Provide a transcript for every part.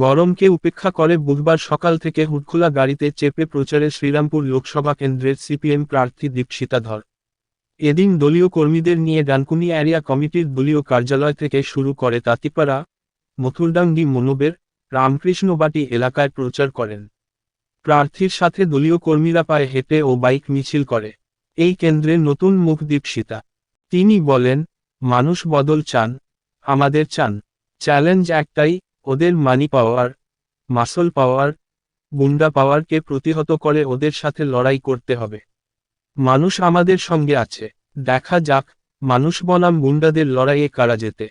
গরমকে উপেক্ষা করে বুধবার সকাল থেকে হুডখোলা গাড়িতে চেপে প্রচারে শ্রীরামপুর লোকসভা কেন্দ্রের সিপিএম প্রার্থী দীপশিতা ধর। এদিন দলীয় কর্মীদের নিয়ে ডানকুনি এরিয়া কমিটির দলীয় কার্যালয় থেকে শুরু করে তাঁতিপাড়া, মথুরডাঙ্গি মনোবের, রামকৃষ্ণবাটি এলাকায় প্রচার করেন। প্রার্থীর সাথে দলীয় কর্মীরা পায়ে হেঁটে ও বাইক মিছিল করে। এই কেন্দ্রের নতুন মুখ দীপশিতা। তিনি বলেন, মানুষ বদল চান, আমাদের চান। চ্যালেঞ্জ একটাই, ওদের মানি পাওয়ার, মাসল পাওয়ার, গুন্ডা পাওয়ারকে প্রতিহত করে ওদের সাথে লড়াই করতে হবে। মানুষ আমাদের সঙ্গে আছে, দেখা যাক মানুষ বনাম গুন্ডাদের লড়াইয়ে কারা যেতে।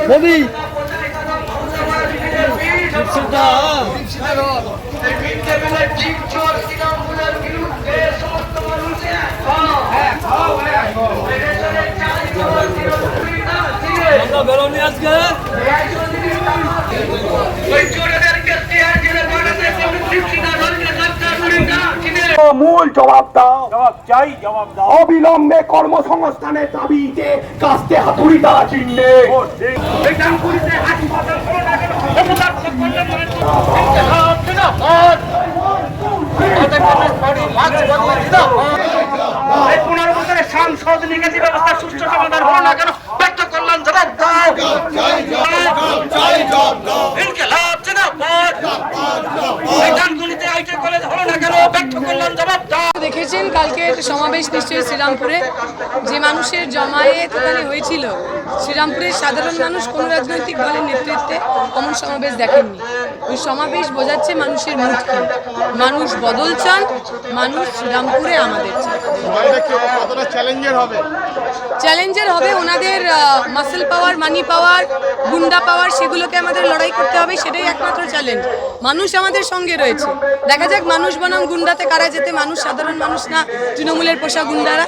মোদি বেরোনি আজকে মূল জবাব দাও, অবিলম্বে কর্মসংস্থানের দাবিতে কাস্তে হাতুড়ি দ্বারা চিহ্নে সাংসদ নিকাশি ব্যবস্থা সুষ্ঠু সমাধান হলো না কেন? ব্যক্ত করলাম জবাব দাও। দেখেছেন কালকে সমাবেশ নিশ্চয়ই শ্রীরামপুরে যে মানুষের জমায়েত ওখানে হয়েছিল, শ্রীরামপুরের সাধারণ মানুষ কোন রাজনৈতিক দলের নেতৃত্বে অমন সমাবেশ দেখেননি। ওই সমাবেশ বোঝাচ্ছে মানুষের মুখ কি, মানুষ বদল চান, মানুষ শ্রীরামপুরে আমাদের চান। চ্যালেঞ্জের হবে ওনাদের মাসেল পাওয়ার, মানি পাওয়ার, গুন্ডা পাওয়ার, সেগুলোকে আমাদের লড়াই করতে হবে, সেটাই একমাত্র চ্যালেঞ্জ। মানুষ আমাদের সঙ্গে রয়েছে, দেখা যাক মানুষ বনাম গুন্ডাতে কারা যেতে, মানুষ সাধারণ মানুষ না তৃণমূলের পোষা গুন্ডারা।